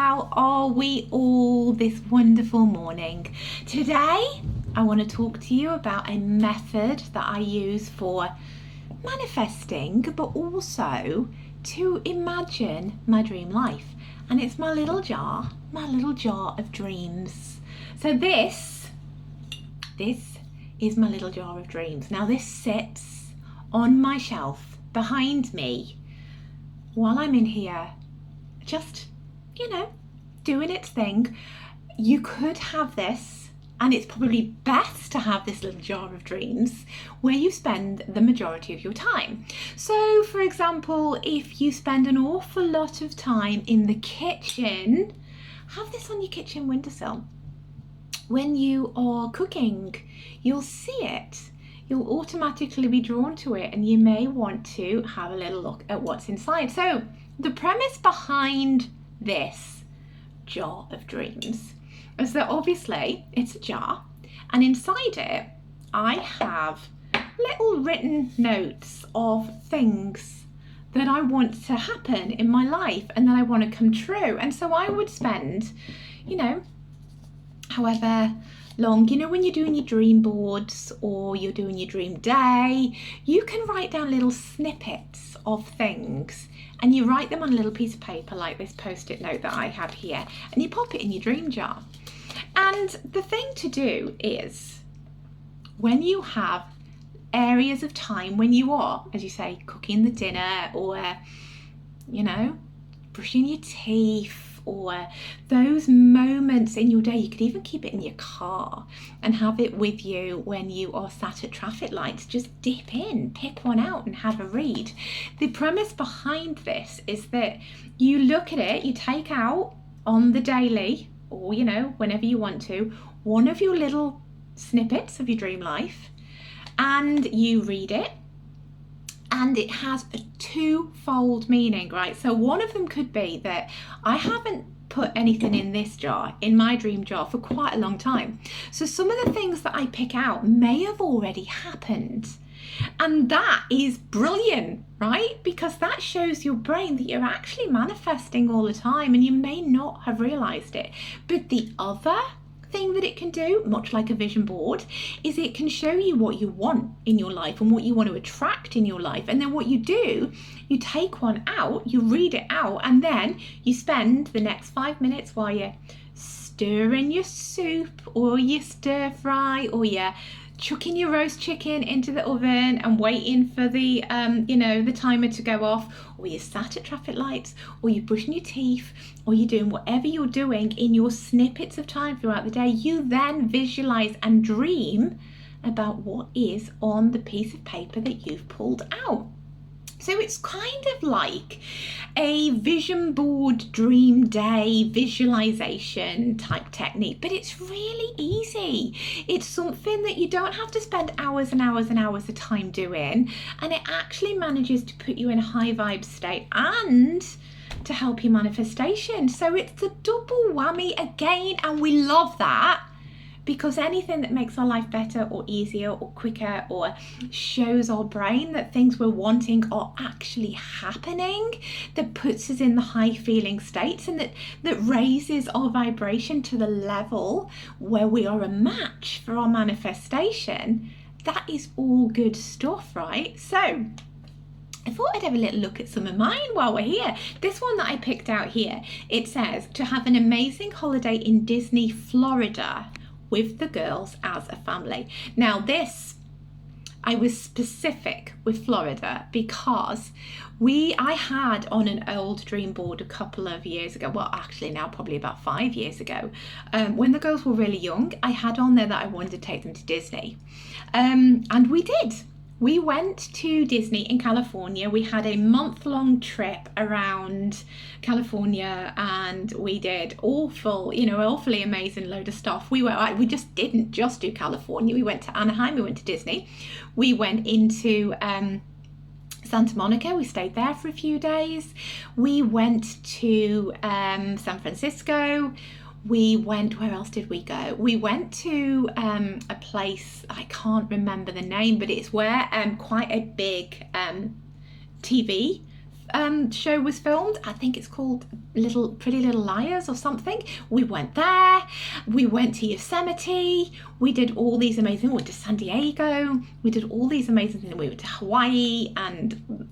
how are we all this wonderful morning? Today, I want to talk to you about a method that I use for manifesting, but also to imagine my dream life. And it's my little jar of dreams. So this is my little jar of dreams. Now this sits on my shelf behind me while I'm in here, just, doing its thing. You could have this, and it's probably best to have this little jar of dreams where you spend the majority of your time. So, for example, if you spend an awful lot of time in the kitchen, have this on your kitchen windowsill. When you are cooking, you'll see it. You'll automatically be drawn to it, and you may want to have a little look at what's inside. So, the premise behind this jar of dreams is that obviously it's a jar, and inside it I have little written notes of things that I want to happen in my life and that I want to come true. And so I would spend, however long, when you're doing your dream boards or you're doing your dream day, you can write down little snippets of things, and you write them on a little piece of paper like this post-it note that I have here, and you pop it in your dream jar. And the thing to do is, when you have areas of time when you are, as you say, cooking the dinner, or brushing your teeth, or those moments in your day, you could even keep it in your car and have it with you when you are sat at traffic lights. Just dip in, pick one out and have a read. The premise behind this is that you look at it, you take out on the daily, or whenever you want to, one of your little snippets of your dream life, and you read it. And it has a twofold meaning, right? So one of them could be that I haven't put anything in this jar, in my dream jar, for quite a long time. So some of the things that I pick out may have already happened. And that is brilliant, right? Because that shows your brain that you're actually manifesting all the time, and you may not have realized it. But the other thing that it can do, much like a vision board, is it can show you what you want in your life and what you want to attract in your life. And then what you do, you take one out, you read it out, and then you spend the next 5 minutes while you're stirring your soup, or you stir fry, or you're chucking your roast chicken into the oven and waiting for the the timer to go off, or you're sat at traffic lights, or you're brushing your teeth, or you're doing whatever you're doing in your snippets of time throughout the day. You then visualize and dream about what is on the piece of paper that you've pulled out. So it's kind of like a vision board dream day visualization type technique, but it's really easy. It's something that you don't have to spend hours and hours and hours of time doing, and it actually manages to put you in a high vibe state and to help your manifestation. So it's a double whammy again, and we love that. Because anything that makes our life better or easier or quicker, or shows our brain that things we're wanting are actually happening, that puts us in the high feeling states, and that raises our vibration to the level where we are a match for our manifestation, that is all good stuff, right? So I thought I'd have a little look at some of mine while we're here. This one that I picked out here, it says, to have an amazing holiday in Disney, Florida, with the girls as a family. Now this, I was specific with Florida because I had on an old dream board a couple of years ago, well actually now probably about 5 years ago, when the girls were really young, I had on there that I wanted to take them to Disney, and we did. We went to Disney in California. We had a month-long trip around California, and we did awfully amazing load of stuff. We just didn't just do California. We went to Anaheim, we went to Disney. We went into Santa Monica, we stayed there for a few days. We went to San Francisco. We went, where else did we go? We went to a place, I can't remember the name, but it's where quite a big TV show was filmed. I think it's called Pretty Little Liars or something. We went there. We went to Yosemite. We did all these amazing. We went to San Diego. We did all these amazing things. We went to Hawaii, and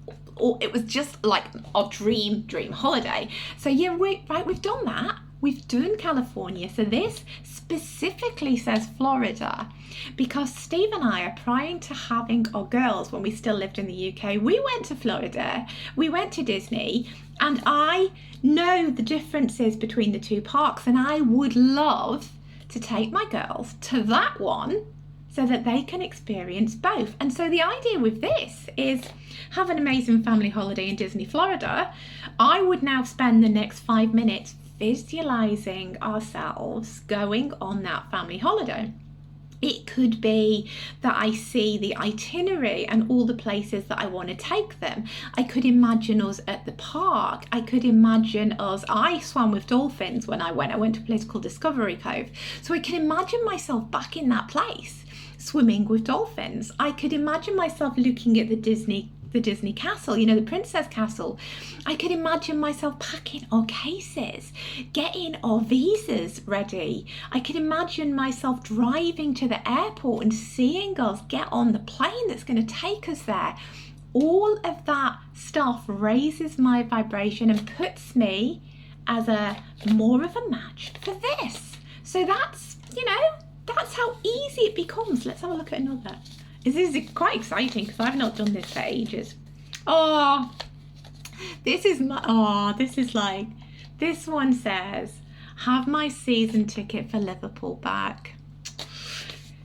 it was just like our dream holiday. So yeah, we've done that. We've done California. So this specifically says Florida because Steve and I are prior to having our girls when we still lived in the UK. We went to Florida, we went to Disney, and I know the differences between the two parks, and I would love to take my girls to that one so that they can experience both. And so the idea with this is have an amazing family holiday in Disney, Florida. I would now spend the next 5 minutes visualizing ourselves going on that family holiday. It could be that I see the itinerary and all the places that I want to take them. I could imagine us at the park. I could imagine us, I swam with dolphins when I went to a place called Discovery Cove. So I can imagine myself back in that place swimming with dolphins. I could imagine myself looking at the Disney castle, the princess castle. I could imagine myself packing our cases, getting our visas ready. I could imagine myself driving to the airport and seeing us get on the plane that's going to take us there. All of that stuff raises my vibration and puts me as a more of a match for this. So that's how easy it becomes. Let's have a look at another. This is quite exciting because I've not done this for ages. This one says, have my season ticket for Liverpool back.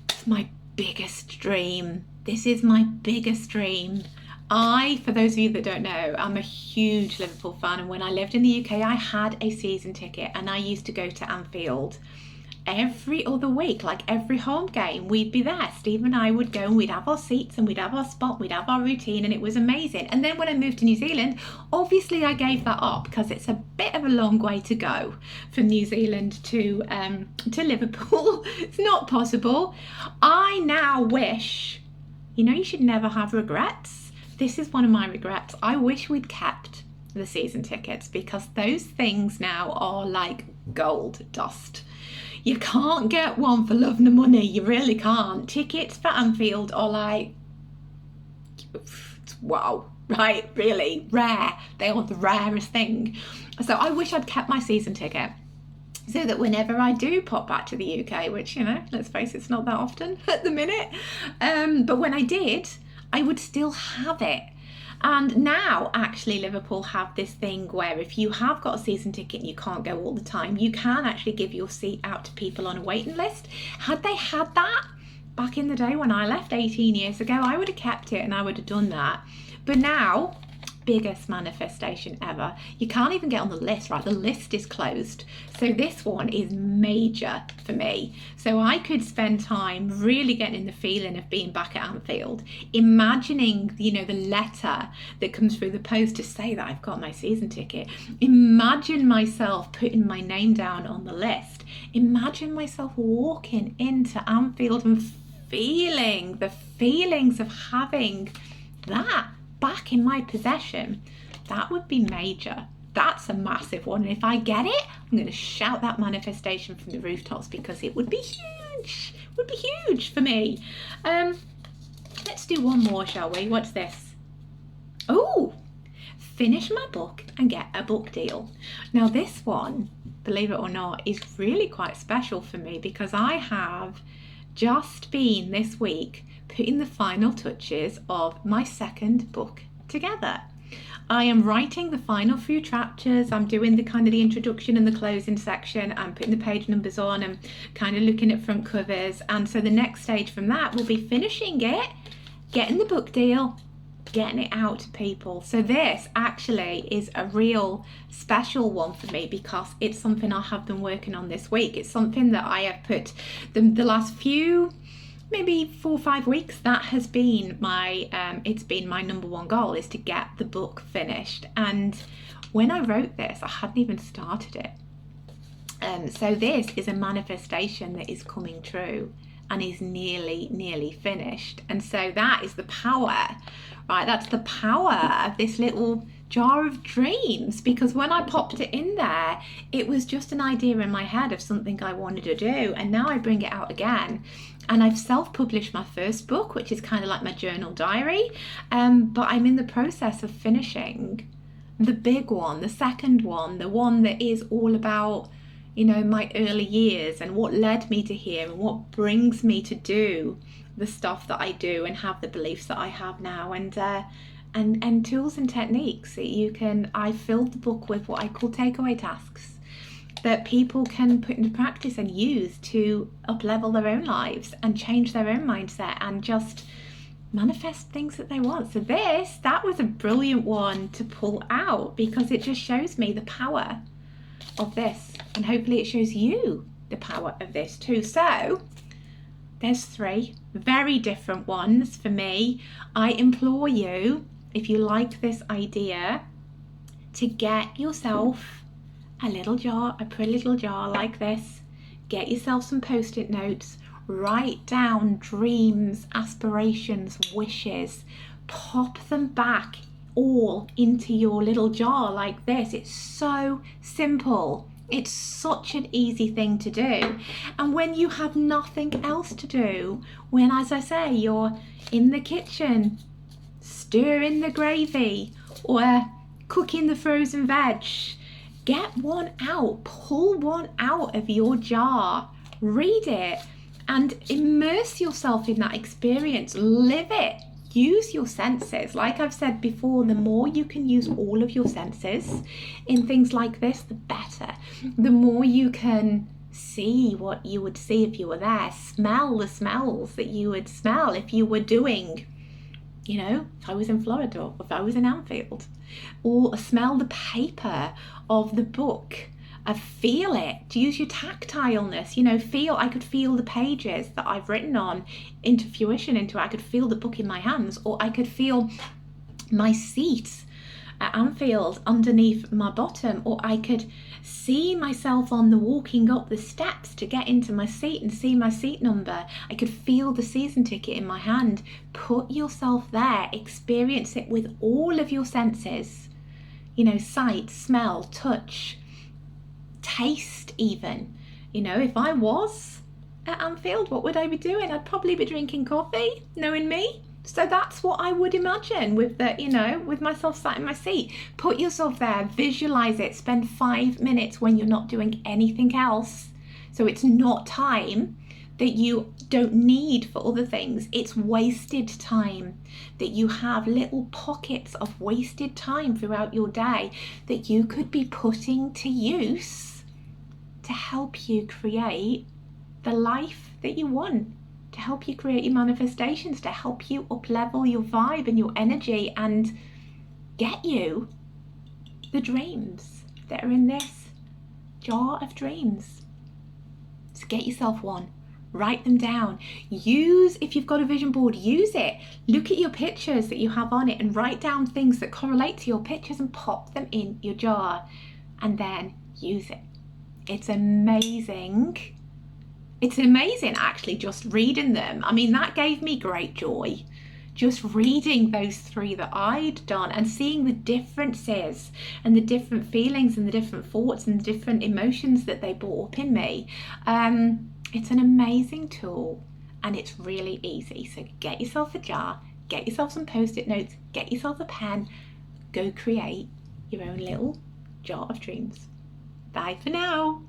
It's my biggest dream. This is my biggest dream. For those of you that don't know, I'm a huge Liverpool fan, and when I lived in the UK, I had a season ticket, and I used to go to Anfield every other week. Like every home game, we'd be there. Steve and I would go, and we'd have our seats, and we'd have our spot, we'd have our routine, and it was amazing. And then when I moved to New Zealand, obviously I gave that up because it's a bit of a long way to go from New Zealand to Liverpool. It's not possible. I now wish, you should never have regrets. This is one of my regrets. I wish we'd kept the season tickets because those things now are like gold dust. You can't get one for love nor money. You really can't. Tickets for Anfield are like, wow, right? Really rare. They are the rarest thing. So I wish I'd kept my season ticket so that whenever I do pop back to the UK, which, let's face it, it's not that often at the minute. But when I did, I would still have it. And now actually Liverpool have this thing where if you have got a season ticket and you can't go all the time, you can actually give your seat out to people on a waiting list. Had they had that back in the day when I left 18 years ago, I would have kept it and I would have done that. But now, biggest manifestation ever. You can't even get on the list, right? The list is closed. So this one is major for me. So I could spend time really getting in the feeling of being back at Anfield, imagining, the letter that comes through the post to say that I've got my season ticket. Imagine myself putting my name down on the list. Imagine myself walking into Anfield and feeling the feelings of having that back in my possession. That would be major. That's a massive one. And if I get it, I'm going to shout that manifestation from the rooftops because it would be huge. It would be huge for me. Let's do one more, shall we? What's this? Oh, finish my book and get a book deal. Now this one, believe it or not, is really quite special for me because I have just been this week putting the final touches of my second book together. I am writing the final few chapters. I'm doing the introduction and the closing section. I'm putting the page numbers on and kind of looking at front covers. And so the next stage from that will be finishing it, getting the book deal, getting it out to people. So this actually is a real special one for me because it's something I have been working on this week. It's something that I have put the last few, maybe 4 or 5 weeks, that has been my it's been my number one goal, is to get the book finished. And when I wrote this, I hadn't even started it. So this is a manifestation that is coming true and is nearly finished. And so that is the power, right? That's the power of this little jar of dreams, because when I popped it in there, it was just an idea in my head of something I wanted to do, and now I bring it out again. And I've self-published my first book, which is kind of like my journal diary, but I'm in the process of finishing the big one, the second one, the one that is all about, you know, my early years and what led me to here and what brings me to do the stuff that I do and have the beliefs that I have now, and tools and techniques that you can. I filled the book with what I call takeaway tasks that people can put into practice and use to up-level their own lives and change their own mindset and just manifest things that they want. So that was a brilliant one to pull out, because it just shows me the power of this, and hopefully it shows you the power of this too. So there's 3 very different ones for me. I implore you, if you like this idea, to get yourself a little jar, a pretty little jar like this. Get yourself some post-it notes, write down dreams, aspirations, wishes, pop them back all into your little jar like this. It's so simple. It's such an easy thing to do. And when you have nothing else to do, when, as I say, you're in the kitchen stirring the gravy or cooking the frozen veg, get one out, pull one out of your jar, read it, and immerse yourself in that experience. Live it. Use your senses. Like I've said before, the more you can use all of your senses in things like this, the better. The more you can see what you would see if you were there, smell the smells that you would smell if you were doing, you know, if I was in Florida or if I was in Anfield, or smell the paper of the book. Feel it, to use your tactileness, you know, I could feel the pages that I've written on into fruition, I could feel the book in my hands, or I could feel my seat at Anfield underneath my bottom, or I could see myself on the walking up the steps to get into my seat and see my seat number. I could feel the season ticket in my hand. Put yourself there, experience it with all of your senses, you know, sight, smell, touch, taste even. You know, if I was at Anfield, what would I be doing? I'd probably be drinking coffee, knowing me. So that's what I would imagine with the, you know, with myself sat in my seat. Put yourself there, visualize it, spend 5 minutes when you're not doing anything else. So it's not time that you don't need for other things. It's wasted time, that you have little pockets of wasted time throughout your day that you could be putting to use to help you create the life that you want, to help you create your manifestations, to help you up-level your vibe and your energy and get you the dreams that are in this jar of dreams. So get yourself one. Write them down. If you've got a vision board, use it. Look at your pictures that you have on it and write down things that correlate to your pictures and pop them in your jar, and then use it. It's amazing. It's amazing actually just reading them. I mean, that gave me great joy. Just reading those 3 that I'd done and seeing the differences and the different feelings and the different thoughts and the different emotions that they brought up in me. It's an amazing tool and it's really easy. So get yourself a jar, get yourself some post-it notes, get yourself a pen, go create your own little jar of dreams. Bye for now.